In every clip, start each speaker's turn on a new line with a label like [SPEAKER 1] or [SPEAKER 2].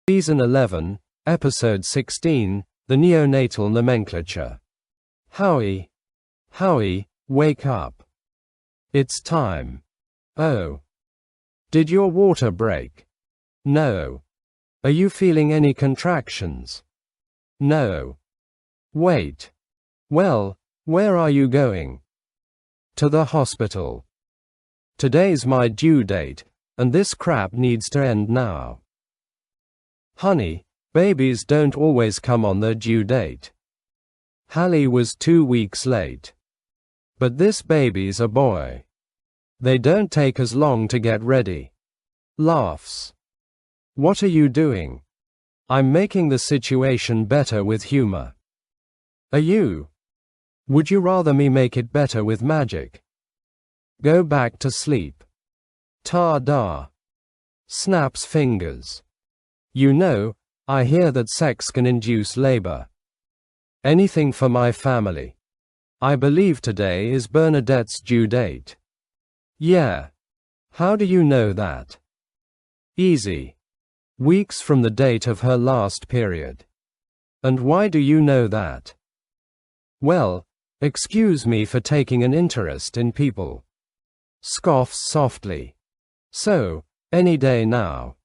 [SPEAKER 1] Season 11, Episode 16, The Neonatal Nomenclature. Howie. Howie, wake up. It's time. Oh. Did your water break? No. Are you feeling any contractions? No. Wait. Well, where are you going? To the hospital. Today's my due date, and this crap needs to end now. Honey, babies don't always come on their due date. Hallie was 2 weeks late. But this baby's a boy. They don't take as long to get ready. Laughs. What are you doing? I'm making the situation better with humor. Are you? Would you rather me make it better with magic? Go back to sleep. Ta-da. Snaps fingers. You know, I hear that sex can induce labor. Anything for my family. I believe today is Bernadette's due date. Yeah. How do you know that? Easy. Weeks from the date of her last period. And why do you know that? Well, excuse me for taking an interest in people. Scoffs softly. So, any day now.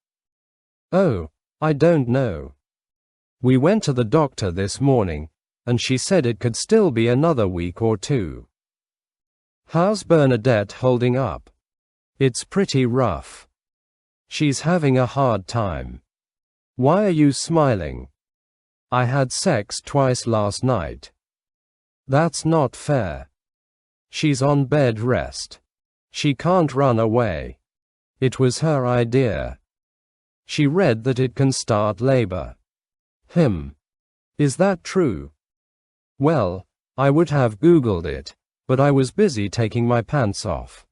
[SPEAKER 1] Oh. I don't know. We went to the doctor this morning, and she said it could still be another week or two. How's Bernadette holding up? It's pretty rough. She's having a hard time. Why are you smiling? I had sex twice last night. That's not fair. She's on bed rest. She can't run away. It was her idea. She read that it can start labor. Is that true? Well, I would have Googled it, but I was busy taking my pants off.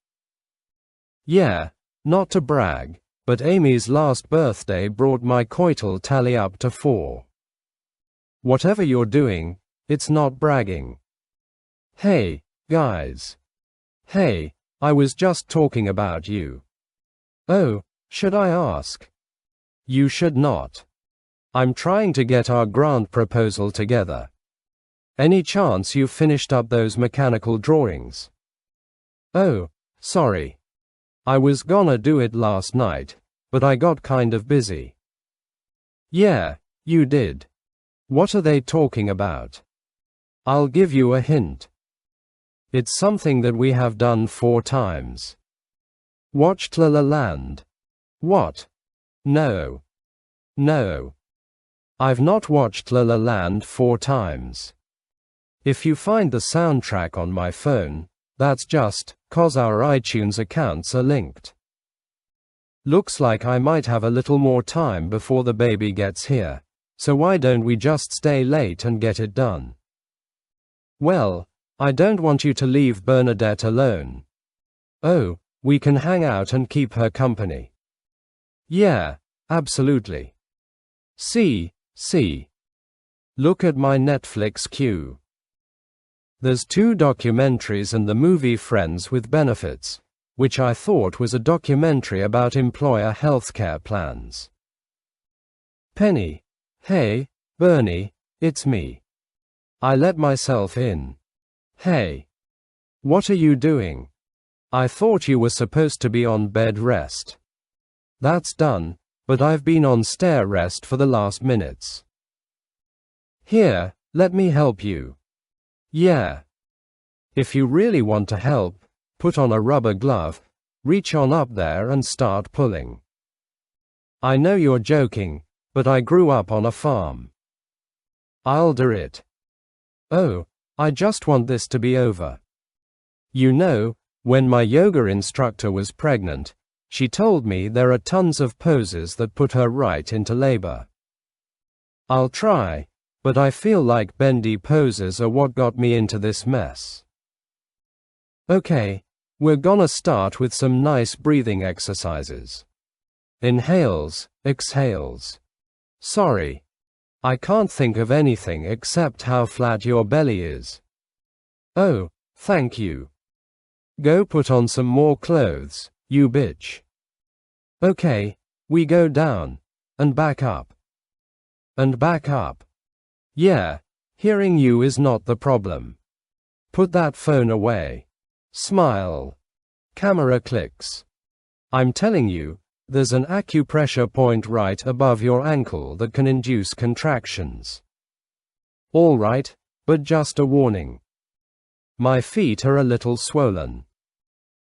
[SPEAKER 1] Yeah, not to brag, but Amy's last birthday brought my coital tally up to 4. Whatever you're doing, it's not bragging. Hey, guys. Hey, I was just talking about you. Oh, should I ask? You should not. I'm trying to get our grant proposal together. Any chance you've finished up those mechanical drawings? Oh, sorry. I was gonna do it last night, but I got kind of busy. Yeah, you did. What are they talking about? I'll give you a hint. It's something that we have done 4 times. Watched La La Land. What? No. No. I've not watched La La Land 4 times. If you find the soundtrack on my phone, that's just 'cause our iTunes accounts are linked. Looks like I might have a little more time before the baby gets here, so why don't we just stay late and get it done? Well, I don't want you to leave Bernadette alone. Oh, we can hang out and keep her company. Yeah, absolutely. See. Look at my Netflix queue. There's 2 documentaries and the movie Friends with Benefits, which I thought was a documentary about employer healthcare plans. Penny. Hey, Bernie, it's me. I let myself in. Hey. What are you doing? I thought you were supposed to be on bed rest. That's done, but I've been on stair rest for the last minutes. Here, let me help you. Yeah. If you really want to help, put on a rubber glove, reach on up there and start pulling. I know you're joking, but I grew up on a farm. I'll do it. Oh, I just want this to be over. You know, when my yoga instructor was pregnant, she told me there are tons of poses that put her right into labor. I'll try, but I feel like bendy poses are what got me into this mess. Okay, we're gonna start with some nice breathing exercises. Inhales, exhales. Sorry. I can't think of anything except how flat your belly is. Oh, thank you. Go put on some more clothes, you bitch. Okay, we go down, and back up. And back up. Yeah, hearing you is not the problem. Put that phone away. Smile. Camera clicks. I'm telling you, there's an acupressure point right above your ankle that can induce contractions. All right, but just a warning. My feet are a little swollen.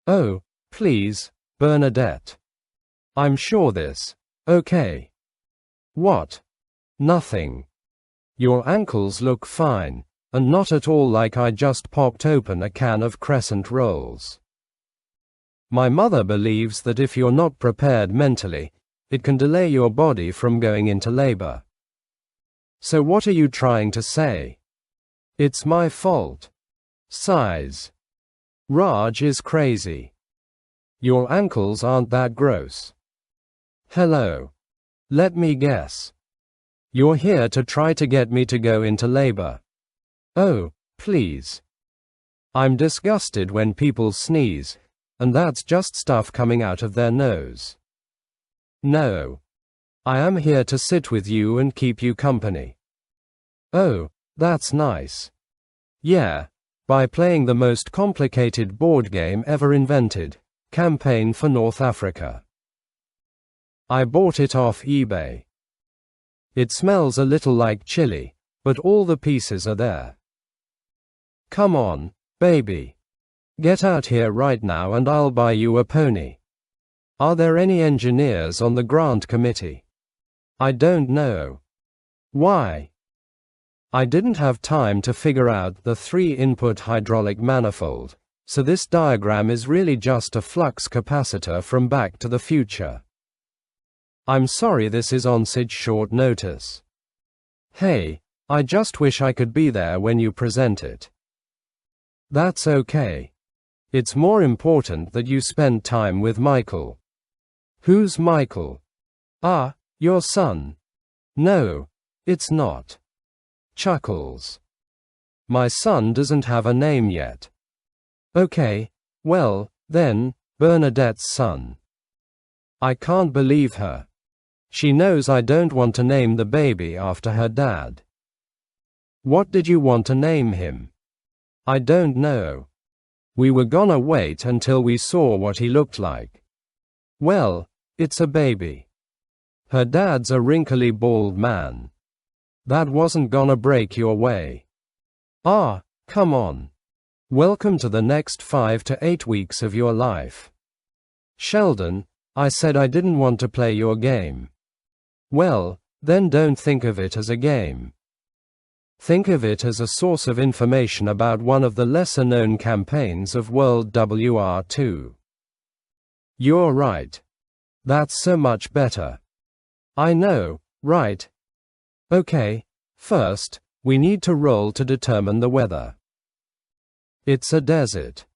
[SPEAKER 1] Oh, please, Bernadette. I'm sure this. Okay. What? Nothing. Your ankles look fine, and not at all like I just popped open a can of crescent rolls. My mother believes that if you're not prepared mentally, it can delay your body from going into labor. So what are you trying to say? It's my fault. Sighs. Raj is crazy. Your ankles aren't that gross. Hello. Let me guess. You're here to try to get me to go into labor. Oh, please. I'm disgusted when people sneeze, and that's just stuff coming out of their nose. No. I am here to sit with you and keep you company. Oh, that's nice. Yeah, by playing the most complicated board game ever invented, Campaign for North Africa. I bought it off eBay. It smells a little like chili, but all the pieces are there. Come on, baby. Get out here right now and I'll buy you a pony. Are there any engineers on the grant committee? I don't know. Why? I didn't have time to figure out the 3-input hydraulic manifold, so this diagram is really just a flux capacitor from Back to the Future. I'm sorry this is on such short notice. Hey, I just wish I could be there when you present it. That's okay. It's more important that you spend time with Michael. Who's Michael? Ah, your son. No, it's not. Chuckles. My son doesn't have a name yet. Okay, well, then, Bernadette's son. I can't believe her. She knows I don't want to name the baby after her dad. What did you want to name him? I don't know. We were gonna wait until we saw what he looked like. Well, it's a baby. Her dad's a wrinkly bald man. That wasn't gonna break your way. Ah, come on. Welcome to the next 5 to 8 weeks of your life. Sheldon, I said I didn't want to play your game. Well, then don't think of it as a game. Think of it as a source of information about one of the lesser-known campaigns of World War II. You're right. That's so much better. I know, right? Okay, first, we need to roll to determine the weather. It's a desert.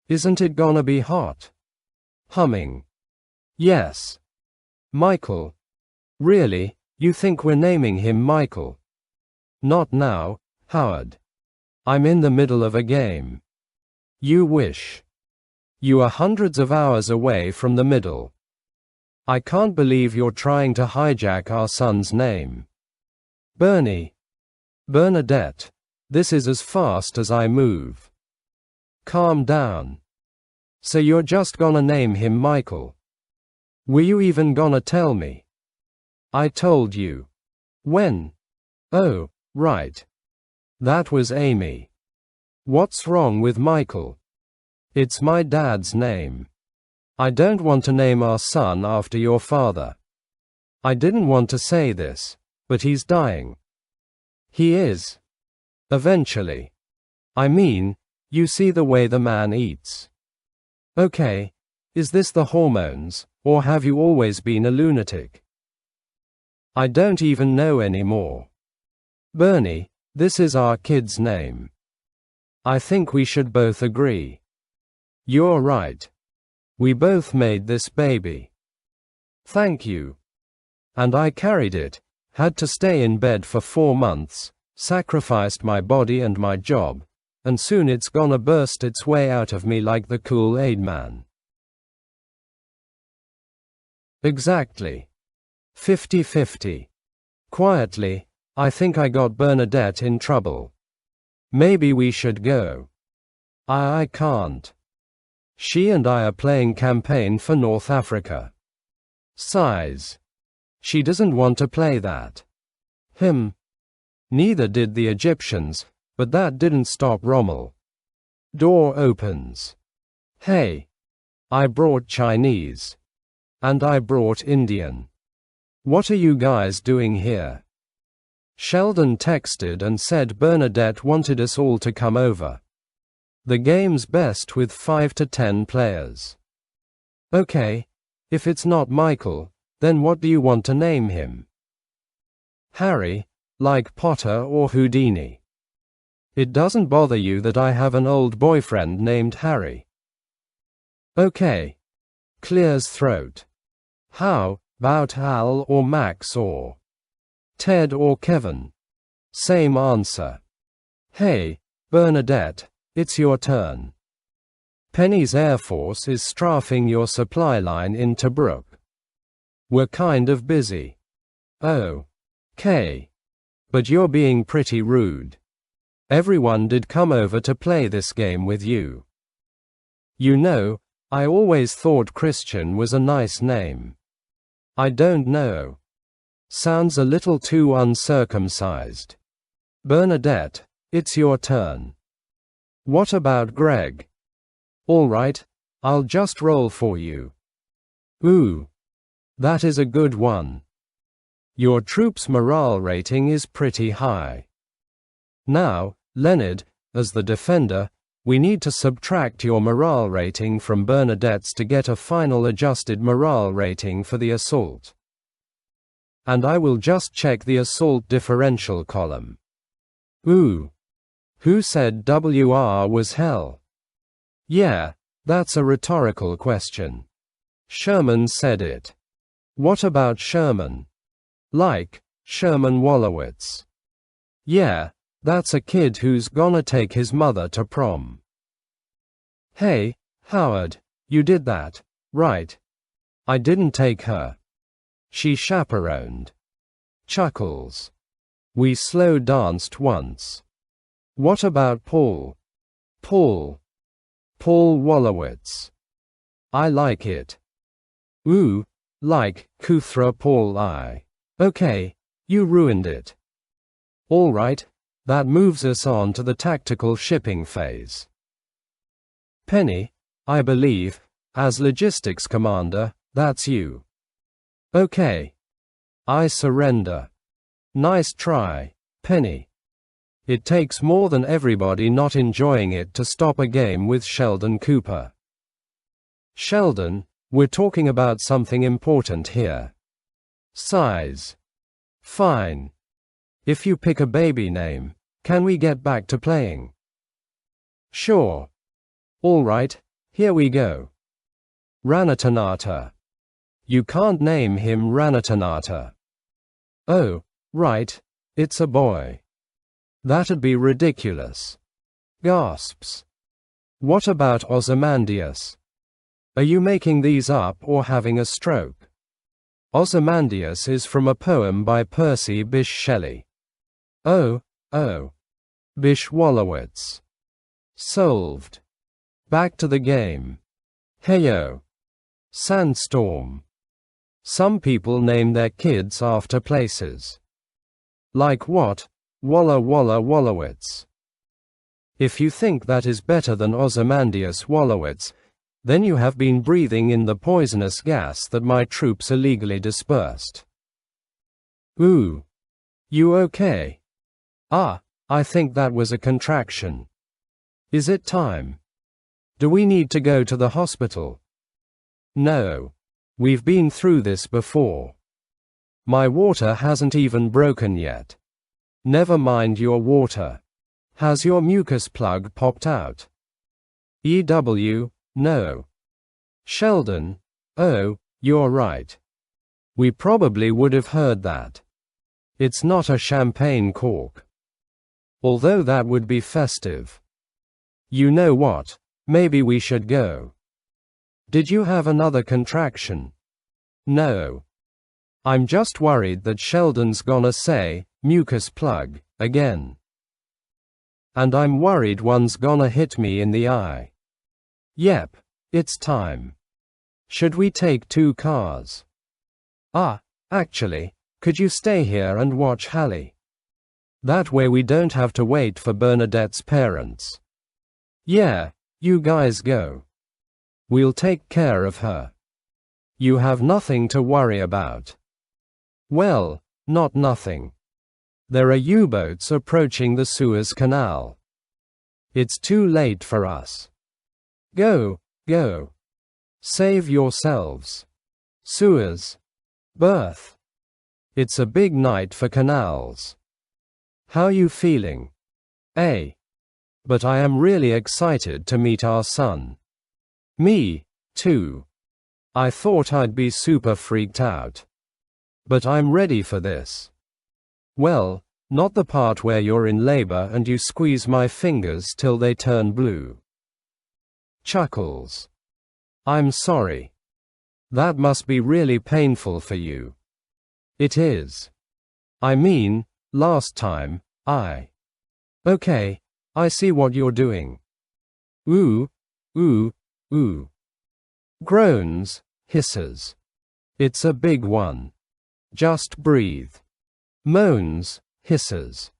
[SPEAKER 1] Isn't it gonna be hot? Humming. Yes. Michael. Really, you think we're naming him Michael? Not now, Howard. I'm in the middle of a game. You wish. You are hundreds of hours away from the middle. I can't believe you're trying to hijack our son's name. Bernie. Bernadette. This is as fast as I move. Calm down. So you're just gonna name him Michael? Were you even gonna tell me? I told you. When? Oh, right. That was Amy. What's wrong with Michael? It's my dad's name. I don't want to name our son after your father. I didn't want to say this, but he's dying. He is. Eventually. I mean, you see the way the man eats. Okay, is this the hormones, or have you always been a lunatic? I don't even know anymore. Bernie, this is our kid's name. I think we should both agree. You're right. We both made this baby. Thank you. And I carried it, had to stay in bed for 4 months, sacrificed my body and my job, and soon it's gonna burst its way out of me like the Kool-Aid Man. Exactly. 50-50. Quietly, I think I got Bernadette in trouble. Maybe we should go. I can't. She and I are playing campaign for North Africa. Sighs. She doesn't want to play that. Neither did the Egyptians, but that didn't stop Rommel. Door opens. Hey. I brought Chinese. And I brought Indian. What are you guys doing here? Sheldon texted and said Bernadette wanted us all to come over. The game's best with 5 to 10 players. Okay. If it's not Michael, then what do you want to name him? Harry, like Potter or Houdini. It doesn't bother you that I have an old boyfriend named Harry. Okay. Clears throat. How about Al or Max or Ted or Kevin? Same answer. Hey, Bernadette, it's your turn. Penny's Air Force is strafing your supply line in Tobruk. We're kind of busy. Oh. Okay. But you're being pretty rude. Everyone did come over to play this game with you. You know, I always thought Christian was a nice name. I don't know. Sounds a little too uncircumcised. Bernadette, it's your turn. What about Greg? All right, I'll just roll for you. Ooh. That is a good one. Your troops' morale rating is pretty high. Now, Leonard, as the defender, we need to subtract your morale rating from Bernadette's to get a final adjusted morale rating for the assault. And I will just check the assault differential column. Ooh. Who said WR was hell? Yeah, that's a rhetorical question. Sherman said it. What about Sherman? Like, Sherman Wolowitz. Yeah, that's a kid who's gonna take his mother to prom. Hey, Howard, you did that, right? I didn't take her. She chaperoned. Chuckles. We slow danced once. What about Paul? Paul Wolowitz. I like it. Ooh, like, Kuthra Paul I. Okay, you ruined it. Alright, that moves us on to the tactical shipping phase. Penny, I believe, as logistics commander, that's you. Okay. I surrender. Nice try, Penny. It takes more than everybody not enjoying it to stop a game with Sheldon Cooper. Sheldon, we're talking about something important here. Size. Fine. If you pick a baby name, can we get back to playing? Sure. All right, here we go. Ranatanata. You can't name him Ranatanata. Oh, right, it's a boy. That'd be ridiculous. Gasps. What about Ozymandias? Are you making these up or having a stroke? Ozymandias is from a poem by Percy Bysshe Shelley. Oh. Bysshe Wolowitz. Solved. Back to the game. Heyo. Sandstorm. Some people name their kids after places. Like what? Walla Walla Wolowitz. If you think that is better than Ozymandias Wolowitz, then you have been breathing in the poisonous gas that my troops illegally dispersed. Ooh. You okay? Ah, I think that was a contraction. Is it time? Do we need to go to the hospital? No. We've been through this before. My water hasn't even broken yet. Never mind your water. Has your mucus plug popped out? EW, no. Sheldon, oh, you're right. We probably would have heard that. It's not a champagne cork. Although that would be festive. You know what? Maybe we should go. Did you have another contraction? No. I'm just worried that Sheldon's gonna say, mucus plug, again. And I'm worried one's gonna hit me in the eye. Yep, it's time. Should we take 2 cars? Actually, could you stay here and watch Hallie? That way we don't have to wait for Bernadette's parents. Yeah, you guys go. We'll take care of her. You have nothing to worry about. Well, not nothing. There are U-boats approaching the Suez Canal. It's too late for us. Go, go. Save yourselves. Suez. Berth. It's a big night for canals. How you feeling? But I am really excited to meet our son. Me, too. I thought I'd be super freaked out. But I'm ready for this. Well, not the part where you're in labor and you squeeze my fingers till they turn blue. Chuckles. I'm sorry. That must be really painful for you. It is. I mean, last time, Okay, I see what you're doing. Ooh, ooh, ooh. Groans, hisses. It's a big one. Just breathe. Moans, hisses.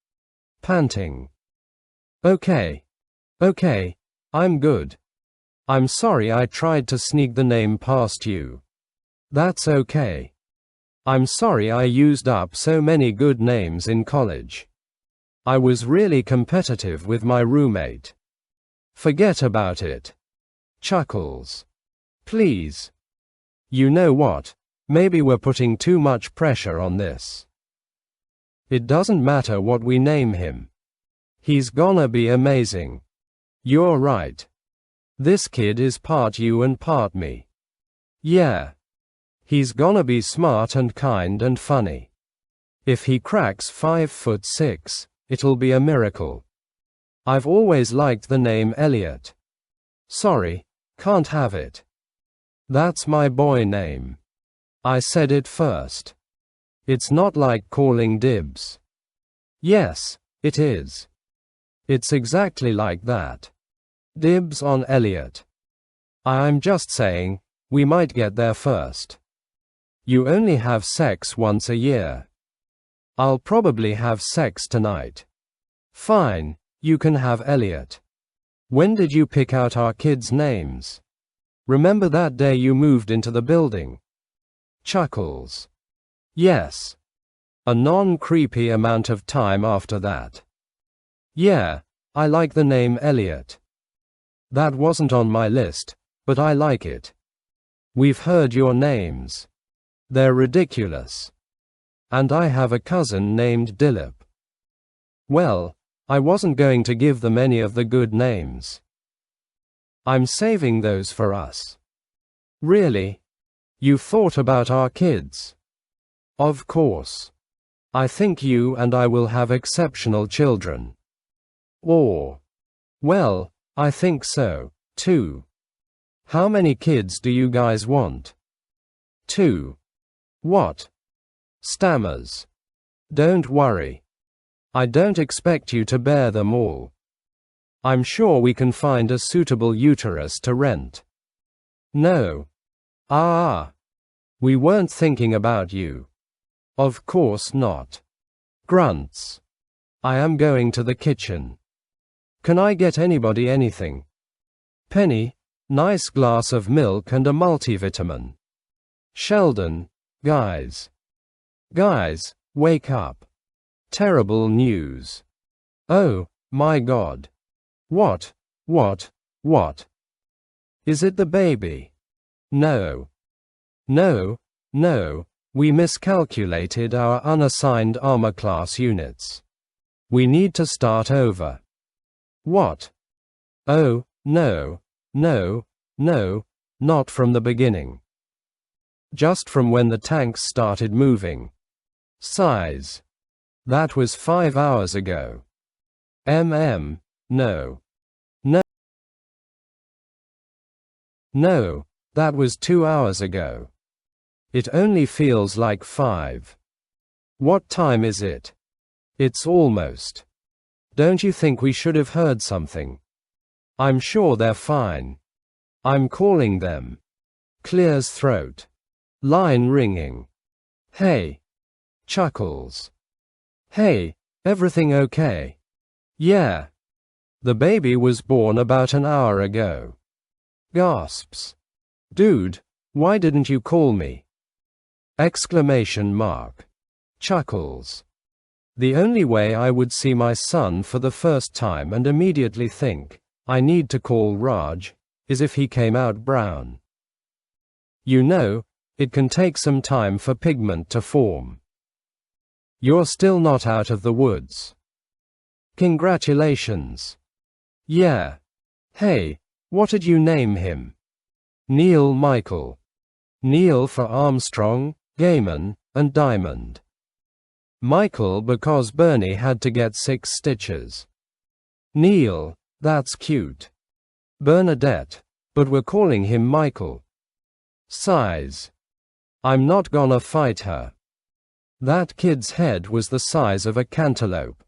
[SPEAKER 1] Panting. Okay. Okay, I'm good. I'm sorry I tried to sneak the name past you. That's okay. I'm sorry I used up so many good names in college. I was really competitive with my roommate. Forget about it. Chuckles. Please. You know what? Maybe we're putting too much pressure on this. It doesn't matter what we name him. He's gonna be amazing. You're right. This kid is part you and part me. Yeah. He's gonna be smart and kind and funny. If he cracks 5'6", it'll be a miracle. I've always liked the name Elliot. Sorry, can't have it. That's my boy name. I said it first. It's not like calling dibs. Yes, it is. It's exactly like that. Dibs on Elliot. I'm just saying, we might get there first. You only have sex once a year. I'll probably have sex tonight. Fine, you can have Elliot. When did you pick out our kids' names? Remember that day you moved into the building? Chuckles. Yes. A non-creepy amount of time after that. Yeah, I like the name Elliot. That wasn't on my list, but I like it. We've heard your names. They're ridiculous. And I have a cousin named Dilip. Well, I wasn't going to give them any of the good names. I'm saving those for us. Really? You thought about our kids? Of course. I think you and I will have exceptional children. Or, well, I think so, too. How many kids do you guys want? 2. What? Stammers. Don't worry. I don't expect you to bear them all. I'm sure we can find a suitable uterus to rent. No. We weren't thinking about you. Of course not. Grunts. I am going to the kitchen. Can I get anybody anything? Penny, nice glass of milk and a multivitamin. Sheldon, guys, wake up. Terrible news. Oh, my God. What? Is it the baby? No, we miscalculated our unassigned armor class units. We need to start over. What? Oh, no, not from the beginning. Just from when the tanks started moving. Size. That was 5 hours ago. No, that was 2 hours ago. It only feels like 5. What time is it? It's almost. Don't you think we should have heard something? I'm sure they're fine. I'm calling them. Clears throat. Line ringing. Hey. Chuckles. Hey, everything okay? Yeah. The baby was born about an hour ago. Gasps. Dude, why didn't you call me? Exclamation mark. Chuckles. The only way I would see my son for the first time and immediately think, I need to call Raj, is if he came out brown. You know, it can take some time for pigment to form. You're still not out of the woods. Congratulations. Yeah. Hey, what did you name him? Neil Michael. Neil for Armstrong, Gaiman, and Diamond. Michael because Bernie had to get 6 stitches. Neil, that's cute. Bernadette, but we're calling him Michael. Size. I'm not gonna fight her. That kid's head was the size of a cantaloupe.